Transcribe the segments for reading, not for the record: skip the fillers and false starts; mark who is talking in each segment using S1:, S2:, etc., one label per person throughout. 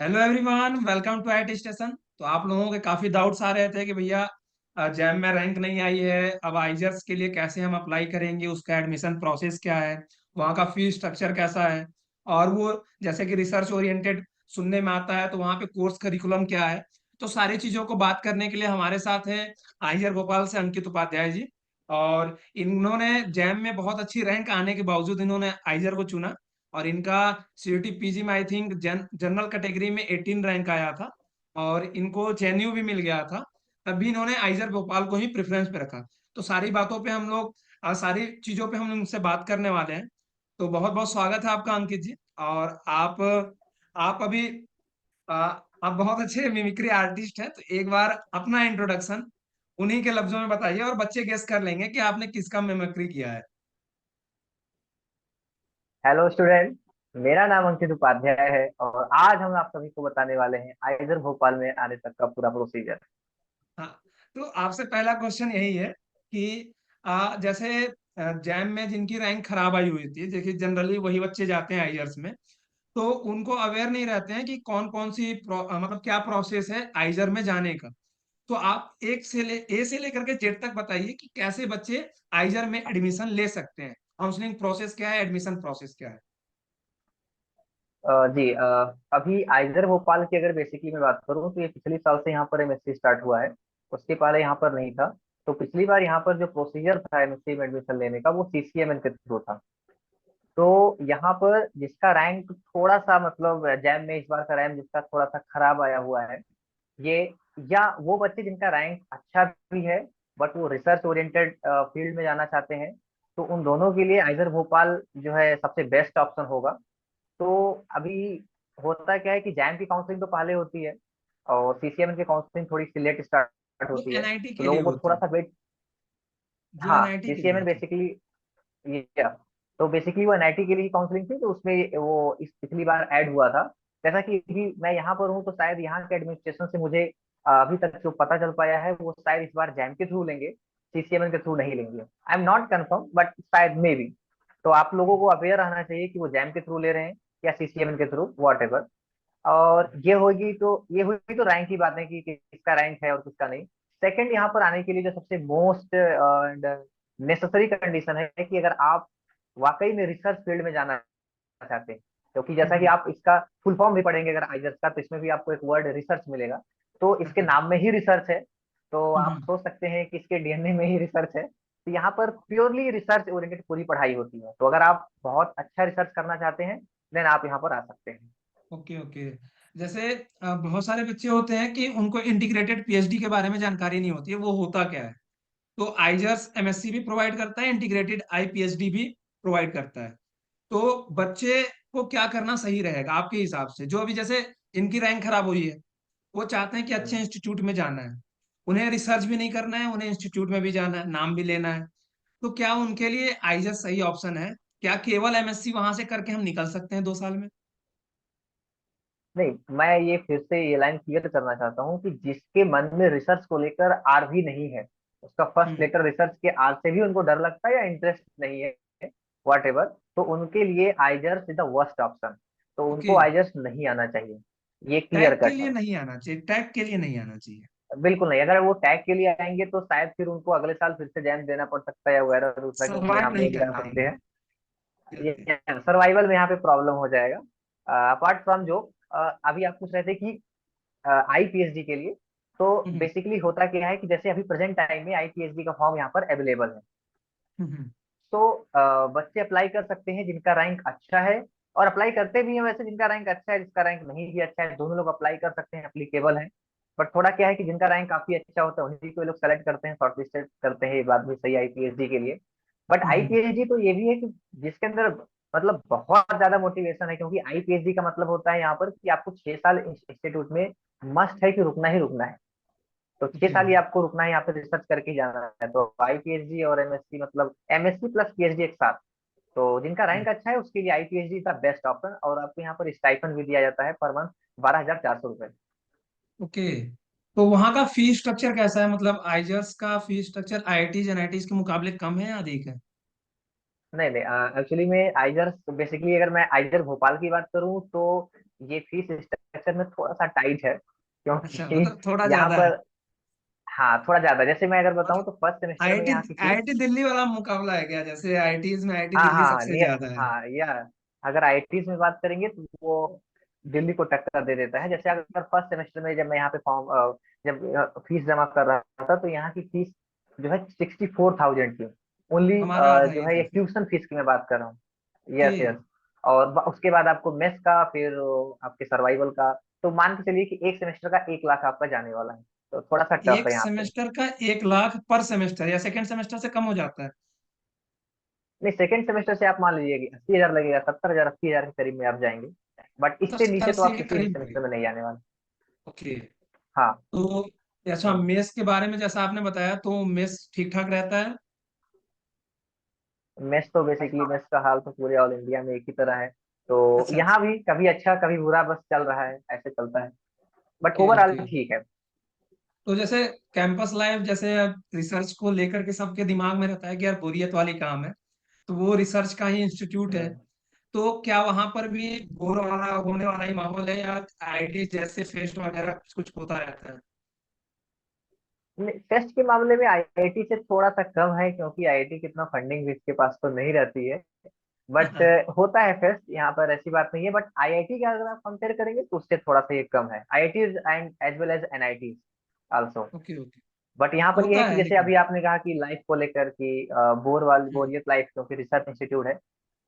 S1: Hello everyone, welcome to IT station. तो आप लोगों के काफी डाउट्स आ रहे थे कि भैया जैम में रैंक नहीं आई है, अब आइजर्स के लिए कैसे हम अप्लाई करेंगे, उसका एडमिशन प्रोसेस क्या है, वहाँ का फीस स्ट्रक्चर कैसा है, और वो जैसे कि रिसर्च ओरिएंटेड सुनने में आता है तो वहाँ पे कोर्स करिकुलम क्या है। तो सारी चीजों को बात करने के लिए हमारे साथ हैं आइजर भोपाल से अंकित उपाध्याय जी। और इन्होंने जैम में बहुत अच्छी रैंक आने के बावजूद इन्होंने आइजर को चुना। और इनका सीयूटी पीजी में आई थिंक जनरल कैटेगरी में 18 रैंक आया था, और इनको जेएनयू भी मिल गया था। तब भी इन्होंने आइजर भोपाल को ही प्रेफरेंस पे रखा। तो सारी बातों पे हम लोग सारी चीजों पे हम उनसे बात करने वाले हैं। तो बहुत बहुत स्वागत है आपका अंकित जी। और आप अभी आप बहुत अच्छे मिमिक्री आर्टिस्ट हैं, तो एक बार अपना इंट्रोडक्शन उन्हीं के लफ्जों में बताइए और बच्चे गेस कर लेंगे कि आपने किसका मिमिक्री किया है।
S2: Hello student. मेरा नाम अंकित उपाध्याय है और आज हम आप सभी को बताने वाले हैं आइजर भोपाल में आने तक का पूरा प्रोसीजर।
S1: हाँ, तो आपसे पहला क्वेश्चन यही है कि जैसे जैम में जिनकी रैंक खराब आई हुई थी, देखिए जनरली वही बच्चे जाते हैं आइजर्स में, तो उनको अवेयर नहीं रहते हैं कि कौन कौन सी मतलब क्या प्रोसेस है आइजर में जाने का। तो आप ए से लेकर के जेड तक बताइए कि कैसे बच्चे आइजर में एडमिशन ले सकते हैं, काउंसलिंग प्रोसेस क्या है, एडमिशन प्रोसेस क्या है।
S2: जी, अभी आइजर भोपाल की अगर बेसिकली मैं बात करूं तो ये पिछले साल से यहाँ पर एमएससी स्टार्ट हुआ है। उसके पहले यहाँ पर नहीं था। तो पिछली बार यहाँ पर जो प्रोसीजर था एमएससी में एडमिशन लेने का वो सीसीएमएन के थ्रू था। तो यहाँ पर जिसका रैंक थोड़ा सा मतलब जैम में इस बार का रैंक जिसका थोड़ा सा खराब आया हुआ है ये, या वो बच्चे जिनका रैंक अच्छा भी है बट वो रिसर्च ओरिएंटेड फील्ड में जाना चाहते हैं, तो उन दोनों के लिए आइजर भोपाल जो है सबसे बेस्ट ऑप्शन होगा। तो अभी होता क्या है कि जैम की काउंसलिंग तो पहले होती है और सीसीएम की काउंसलिंग थोड़ी सी लेट स्टार्ट
S1: वो
S2: होती है,
S1: एनआईटी
S2: तो
S1: के लिए
S2: लोगों को
S1: होती
S2: थोड़ा
S1: है,
S2: सा वेट।
S1: जो
S2: हाँ,
S1: एनआईटी के लिए
S2: सीसीएम
S1: होती है।
S2: बेसिकली ये, तो बेसिकली वो एनआईटी के लिए काउंसलिंग थी, तो उसमें वो इस पिछली बार ऐड हुआ था। जैसा कि अभी मैं यहाँ पर हूँ तो शायद यहाँ के एडमिनिस्ट्रेशन से मुझे अभी तक जो पता चल पाया है वो शायद इस बार जैम के थ्रू लेंगे, सीसीएमएन के थ्रू नहीं लेंगे। I am not confirm but शायद मे बी। तो आप लोगों को अवेयर रहना चाहिए कि वो जैम के थ्रू ले रहे हैं या सीसीएमएन के थ्रू, वॉट एवर। और ये हुई तो रैंक की बात है कि किसका रैंक है और किसका नहीं। सेकंड, यहाँ पर आने के लिए जो सबसे मोस्ट एंड नेसेसरी कंडीशन है कि अगर आप वाकई में रिसर्च फील्ड में जाना चाहते हैं, क्योंकि जैसा कि
S1: हम्म।
S2: आप इसका फुल फॉर्म भी पढ़ेंगे अगर आइजर्स का, तो इसमें भी आपको एक वर्ड रिसर्च मिलेगा। तो इसके नाम में ही रिसर्च है। तो आप
S1: हम्म।
S2: सोच सकते हैं कि इसके डीएनए में ही रिसर्च है। तो यहाँ पर प्योरली रिसर्च ओरिएंटेड पूरी पढ़ाई होती है। तो अगर आप बहुत अच्छा रिसर्च करना चाहते हैं देन आप यहाँ पर आ सकते हैं।
S1: Okay okay. जैसे बहुत सारे बच्चे होते हैं कि उनको इंटीग्रेटेड पीएचडी के बारे में जानकारी नहीं होती है, वो होता क्या है। तो आइजर्स एमएससी भी प्रोवाइड करता है, इंटीग्रेटेड आईपीएचडी भी प्रोवाइड करता है। तो बच्चे को क्या करना सही रहेगा आपके हिसाब से, जो अभी जैसे इनकी रैंक खराब हुई है, वो चाहते हैं कि अच्छे
S2: हम्म।
S1: इंस्टीट्यूट में जाना है, उन्हें रिसर्च भी नहीं करना है, उन्हें इंस्टीट्यूट में भी जाना है, नाम भी लेना है। तो क्या उनके लिए आइजर्स सही ऑप्शन है? क्या केवल एमएससी वहां से करके हम निकल सकते हैं 2 साल में?
S2: नहीं, मैं ये फिर से ये लाइन क्लियर करना चाहता हूँ कि जिसके मन में रिसर्च को लेकर आर भी नहीं है, उसका फर्स्ट
S1: हम्म।
S2: लेटर रिसर्च के आर से भी उनको डर लगता है या इंटरेस्ट नहीं है, वॉट एवर, तो उनके लिए IISERs is the worst option. तो
S1: ओके।
S2: उनको आइजर्स नहीं आना चाहिए। ये क्लियर
S1: टैग के
S2: कट
S1: लिए
S2: है।
S1: नहीं आना चाहिए, टैग के लिए नहीं आना चाहिए।
S2: बिल्कुल नहीं, अगर वो टैग के लिए आएंगे तो शायद फिर उनको अगले साल फिर से जैम देना पड़ सकता है या वगैरह दूसरा, क्योंकि
S1: सर्वाइव
S2: यहाँ
S1: नहीं
S2: नहीं
S1: कर
S2: जा सकते
S1: पाएंगे।
S2: हैं।
S1: ओके।
S2: ये सर्वाइवल में यहाँ पे प्रॉब्लम हो जाएगा। अपार्ट फ्रॉम जो अभी आप पूछ रहे थे कि आईपीएचडी के लिए, तो
S1: हम्म।
S2: बेसिकली होता क्या है कि जैसे अभी प्रेजेंट टाइम में आईपीएचडी का फॉर्म यहाँ पर अवेलेबल है।
S1: हम्म।
S2: तो बच्चे अप्लाई कर सकते हैं जिनका रैंक अच्छा है, और अप्लाई करते भी हैं वैसे जिनका रैंक अच्छा है, जिसका रैंक नहीं भी अच्छा है, दोनों लोग अप्लाई कर सकते हैं, एप्लीकेबल है। बट थोड़ा क्या है कि जिनका रैंक काफी अच्छा होता है उन्हीं को ये लोग सेलेक्ट करते हैं, शॉर्टलिस्टेड करते हैं, ये बात भी सही है आईपीएचडी के लिए। बट
S1: हम्म।
S2: आईपीएचडी तो ये भी है कि जिसके अंदर मतलब बहुत ज्यादा मोटिवेशन है, क्योंकि आईपीएचडी का मतलब होता है यहाँ पर कि आपको 6 साल इंस्टीट्यूट में मस्ट है कि रुकना ही रुकना है। तो छह
S1: ओके।
S2: साल ही आपको रुकना है यहाँ पे, रिसर्च करके ही जाना है। तो आईपीएचडी और एमएससी मतलब एमएससी प्लस पीएचडी एक साथ। तो जिनका रैंक अच्छा है उसके लिए आईपीएचडी का बेस्ट ऑप्शन, और आपको यहाँ पर स्टाइपेंड भी दिया जाता है पर मंथ 12,400 रुपए।
S1: ओके। तो वहाँ का फीस स्ट्रक्चर कैसा है, मतलब आइजर्स का फीस स्ट्रक्चर आईआईटीज एनआईटीज के मुकाबले कम है या अधिक है?
S2: नहीं नहीं, एक्चुअली में आइजर बेसिकली अगर मैं आइजर भोपाल की बात करूँ तो ये फीस स्ट्रक्चर में थोड़ा सा टाइट है,
S1: अच्छा,
S2: क्योंकि
S1: मतलब थोड़ा
S2: यहाँ
S1: ज्यादा है।
S2: पर, हाँ थोड़ा ज्यादा, जैसे मैं अगर बताऊँ
S1: मतलब
S2: तो फर्स्ट सेमेस्टर में
S1: आईआईटी
S2: यहाँ की फीस,
S1: आईआईटी दिल्ली वाला मुकाबला है क्या? जैसे आईआईटीज में आईआईटी
S2: हाँ
S1: दिल्ली
S2: हाँ
S1: सबसे
S2: नियर,
S1: ज्यादा है।
S2: हाँ या अगर आईआईटीज में बात करेंगे तो वो दिल्ली को टक्कर दे देता है। जैसे अगर फर्स्ट सेमेस्टर में जब मैं यहाँ पे फॉर्म, जब फीस जमा कर रहा था, तो यहाँ की फीस जो है 64,000 थी ओनली।
S1: हमारा आधा
S2: जो
S1: ही
S2: है
S1: था
S2: ये
S1: फिर।
S2: ट्यूशन फीस की मैं बात कर रहा हूँ।
S1: कि
S2: यस यस। और उसके बाद आपको मेस का, फिर आपके सर्वाइवल का, तो मान के चलिए कि एक सेमेस्टर का 1 लाख आपका जाने वाला है। तो थोड़ा सा टफ
S1: एक
S2: है यहाँ पे।
S1: सेमेस्टर का 1 लाख पर सेमेस्टर, या सेकंड सेमेस्टर से कम हो जाता है?
S2: नहीं, सेकंड सेमेस्टर से आप मान लीजिए कि 80,000 लगेगा, 70,000 80,000 के करीब में आप जाएंगे। बट
S1: मतलब
S2: इससे
S1: सत्तर
S2: नीचे तो
S1: अस्सी
S2: आप
S1: के
S2: किसी भी
S1: करीब होगी।
S2: सेमेस्टर में नहीं जाने वाले।
S1: ओके।
S2: हाँ।
S1: तो अच्छा,
S2: तो
S1: मेस के बारे में जैसा आपने बताया, तो मेस ठीक ठाक रहता है?
S2: मेस तो बेसिकली, मेस का हाल तो पूरे ऑल इंडिया में एक ही तरह है। तो
S1: अच्छा अच्छा।
S2: यहाँ भी कभी अच्छा कभी बुरा बस चल रहा है, ऐसे चलता है। But
S1: okay
S2: overall
S1: okay.
S2: ठीक है।
S1: तो जैसे कैंपस लाइफ, जैसे रिसर्च को लेकर के सबके दिमाग में रहता है कि यार बोरियत वाली काम है, तो वो रिसर्च का ही इंस्टीट्यूट है।
S2: हम्म।
S1: तो क्या वहां पर भी बोर वाला होने वाला ही माहौल है, या आईआईटी जैसे फेस्ट वगैरह कुछ कुछ होता रहता है?
S2: टेस्ट के मामले में आईआईटी से थोड़ा सा कम है, क्योंकि आईआईटी की इतना फंडिंग भी इसके पास तो नहीं रहती है। बट होता है फेस्ट यहाँ पर, ऐसी बात नहीं है। बट आईआईटी का अगर आप कंपेयर करेंगे तो उससे थोड़ा सा ये कम है, IIT and as well as NIT also.
S1: Okay okay.
S2: But यहाँ पर ये है
S1: होता
S2: कि
S1: है
S2: जैसे
S1: लेकिन।
S2: अभी आपने कहा कि लाइफ को लेकर कि
S1: हम्म,
S2: बोरियत लाइफ, क्योंकि रिसर्च इंस्टीट्यूट है,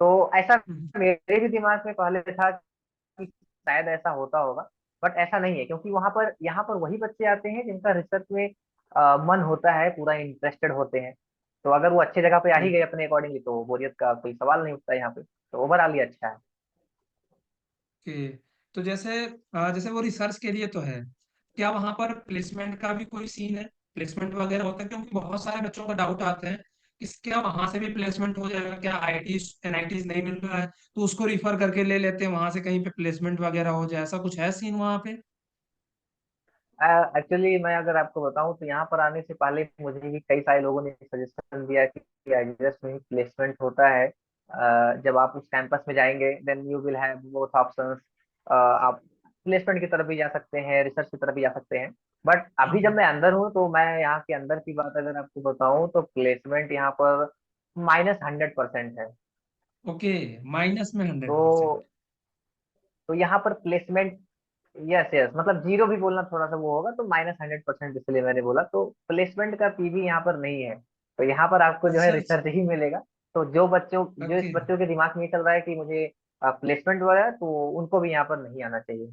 S2: तो ऐसा
S1: हम्म,
S2: मेरे भी दिमाग में पहले था कि शायद ऐसा होता होगा। बट ऐसा नहीं है, क्योंकि वहां पर यहाँ पर वही बच्चे आते हैं जिनका रिसर्च में मन होता है, पूरा इंटरेस्टेड होते हैं। तो अगर वो अच्छे जगह पे आ ही गए अपने अकॉर्डिंगली, तो बोरियत का कोई सवाल नहीं उठता यहाँ पे। तो ओवरऑल ये अच्छा है।
S1: ओके। तो जैसे जैसे वो रिसर्च के लिए तो है, क्या वहां पर प्लेसमेंट का भी कोई सीन है? प्लेसमेंट वगैरह होता है? क्योंकि बहुत सारे बच्चों का डाउट आते हैं कि क्या वहां से भी प्लेसमेंट हो जाएगा? क्या आईआईटी एनआईटी नहीं मिल रहा है तो उसको रिफर करके ले लेते हैं वहां से, कहीं पे प्लेसमेंट वगैरह हो जाए, ऐसा कुछ है सीन वहां पे?
S2: एक्चुअली मैं अगर आपको बताऊं तो यहाँ पर आने से पहले मुझे भी कई सारे लोगों ने सजेशन दिया कि आईजीएस में प्लेसमेंट होता है। जब आप उस कैंपस में जाएंगे then you will have both options. आप प्लेसमेंट की तरफ भी जा सकते हैं, रिसर्च की तरफ भी जा सकते हैं। बट अभी जब
S1: हाँ।
S2: मैं अंदर हूँ, तो मैं यहाँ के अंदर की बात अगर आपको बताऊं तो प्लेसमेंट यहाँ पर -100% है।
S1: ओके, माइनस में 100%?
S2: तो यहाँ पर प्लेसमेंट, यस यस, मतलब जीरो भी बोलना थोड़ा सा वो होगा, तो -100%, इसलिए मैंने बोला। तो प्लेसमेंट का पीवी यहाँ पर नहीं है। तो यहाँ पर आपको जो है
S1: अच्छा अच्छा।
S2: रिसर्च ही मिलेगा। तो जो इस
S1: ओके।
S2: बच्चों के दिमाग में ये चल रहा है कि मुझे प्लेसमेंट वगैरह, तो उनको भी यहाँ पर नहीं आना चाहिए।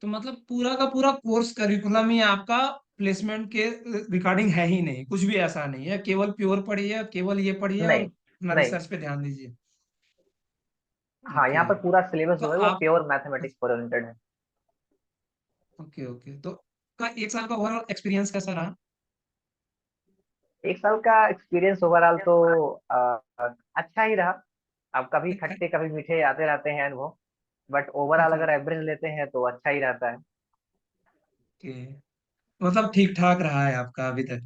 S1: तो मतलब पूरा का पूरा कोर्स करिकुलम ही आपका प्लेसमेंट के रिगार्डिंग है ही नहीं, कुछ भी ऐसा नहीं है, केवल प्योर पढ़िए, केवल ये पढ़िए और
S2: नहीं
S1: अपना
S2: नहीं।
S1: रिसर्च पे ध्यान दीजिए?
S2: हाँ,
S1: ओके।
S2: यहाँ पर पूरा सिलेबस
S1: तो
S2: जो है वो
S1: आप,
S2: प्योर मैथमेटिक्स पर ओरिएंटेड है।
S1: ओके ओके, तो का 1 साल का ओवरऑल एक्सपीरियंस कैसा रहा?
S2: 1 साल का एक्सपीरियंस ओवरऑल तो अच्छा ही रहा। अब कभी
S1: ठीक है।
S2: खट्टे कभी मीठे आते रहते हैं अनुभव। बट ओवरऑल
S1: ओके
S2: अगर एवरेज लेते हैं तो अच्छा ही रहता है।
S1: ओके। मतलब ठीक ठाक रहा है आपका अभी तक?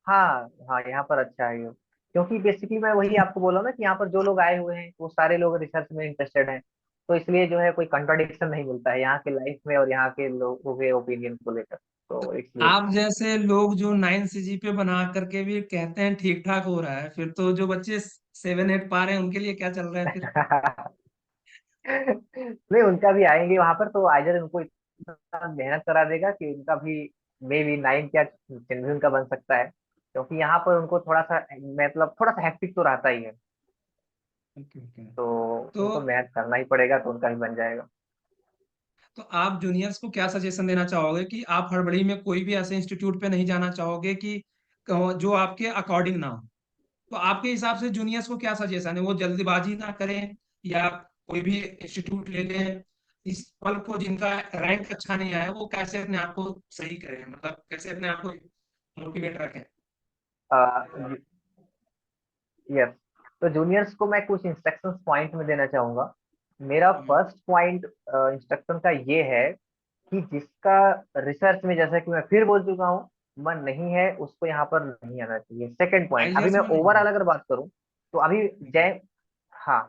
S2: हाँ हाँ, यहाँ पर अच्छा है ये। क्योंकि बेसिकली मैं वही आपको बोला ना कि यहाँ पर जो लोग आए हुए हैं वो सारे लोग रिसर्च में इंटरेस्टेड हैं। तो इसलिए जो है कोई कंट्राडिक्शन नहीं मिलता है यहाँ के लाइफ में और यहाँ के लोगों के ओपिनियन को लेकर। तो इसलिए
S1: आप जैसे लोग जो 9 CGPA बना करके भी कहते हैं ठीक ठाक हो रहा है, फिर तो जो बच्चे 7 8 पा रहे हैं उनके लिए क्या चल रहा है फिर?
S2: नहीं, उनका भी आएंगे वहां पर, तो आइजर उनको इतना मेहनत करा देगा कि उनका भी मे बी 9 क्या 10 भी उनका बन सकता है। क्योंकि यहाँ पर उनको थोड़ा सा, मतलब थोड़ा सा हेक्टिक तो रहता ही है।
S1: Okay okay.
S2: तो
S1: तो
S2: उनको मेहनत करना ही पड़ेगा, तो उनका भी बन जाएगा।
S1: तो आप जूनियर्स को क्या सजेशन देना चाहोगे कि आप हड़बड़ी में कोई भी ऐसे इंस्टीट्यूट पे नहीं जाना चाहोगे कि जो आपके अकॉर्डिंग ना हो? तो आपके हिसाब से जूनियर्स को क्या सजेशन है, वो जल्दबाजी ना करें, या कोई भी इंस्टीट्यूट ले लें इस पल को, जिनका रैंक अच्छा नहीं आया वो कैसे अपने आप को सही करें, मतलब कैसे अपने आप को मोटिवेट रखें?
S2: यस। तो जूनियर्स को मैं कुछ इंस्ट्रक्शंस पॉइंट में देना चाहूंगा। मेरा
S1: हम्म,
S2: फर्स्ट पॉइंट इंस्ट्रक्शन का ये है कि जिसका रिसर्च में, जैसा कि मैं फिर बोल चुका हूँ, मन नहीं है, उसको यहाँ पर नहीं आना चाहिए। सेकंड पॉइंट, अभी
S1: आइजर्स
S2: मैं
S1: में नहीं है?
S2: ओवरऑल अगर बात करूँ तो अभी
S1: ओके।
S2: जय, हाँ,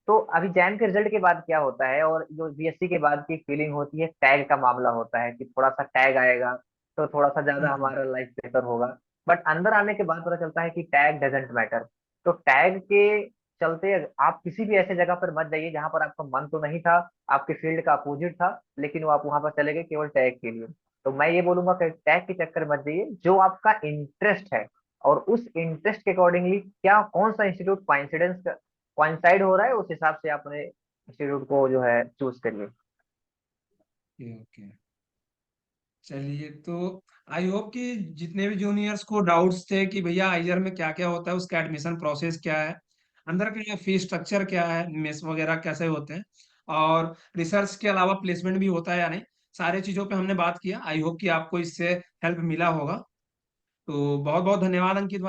S2: तो अभी जैम के रिजल्ट के बाद क्या होता है, और जो बीएससी के बाद की फीलिंग होती है, टैग का मामला होता है कि थोड़ा सा टैग आएगा तो थोड़ा सा ज्यादा
S1: हम्म।
S2: हमारा लाइफ बेहतर होगा। बट अंदर आने के बाद पता चलता है कि टैग डजेंट मैटर। तो टैग के चलते आप किसी भी ऐसे जगह पर मत जाइए जहां पर आपका मन तो नहीं था, आपके फील्ड का अपोजिट था, लेकिन वो आप वहां पर चले गए केवल टैग के लिए। तो मैं ये बोलूंगा कि टैग के चक्कर में मत जाइए, जो आपका इंटरेस्ट है और उस इंटरेस्ट के अकॉर्डिंगली क्या कौन सा इंस्टीट्यूट कोइंसाइड हो रहा है, उस हिसाब से अपने इंस्टीट्यूट को जो है चूज करिए।
S1: Okay okay. चलिए तो आई होप कि जितने भी जूनियर्स को डाउट्स थे कि भैया आइजर में क्या क्या होता है, उसका एडमिशन प्रोसेस क्या है, अंदर का फी स्ट्रक्चर क्या है, मेस वगैरह कैसे होते हैं, और रिसर्च के अलावा प्लेसमेंट भी होता है या नहीं, सारे चीजों पे हमने बात किया। आई होप कि आपको इससे हेल्प मिला होगा। तो बहुत बहुत धन्यवाद अंकित भाई।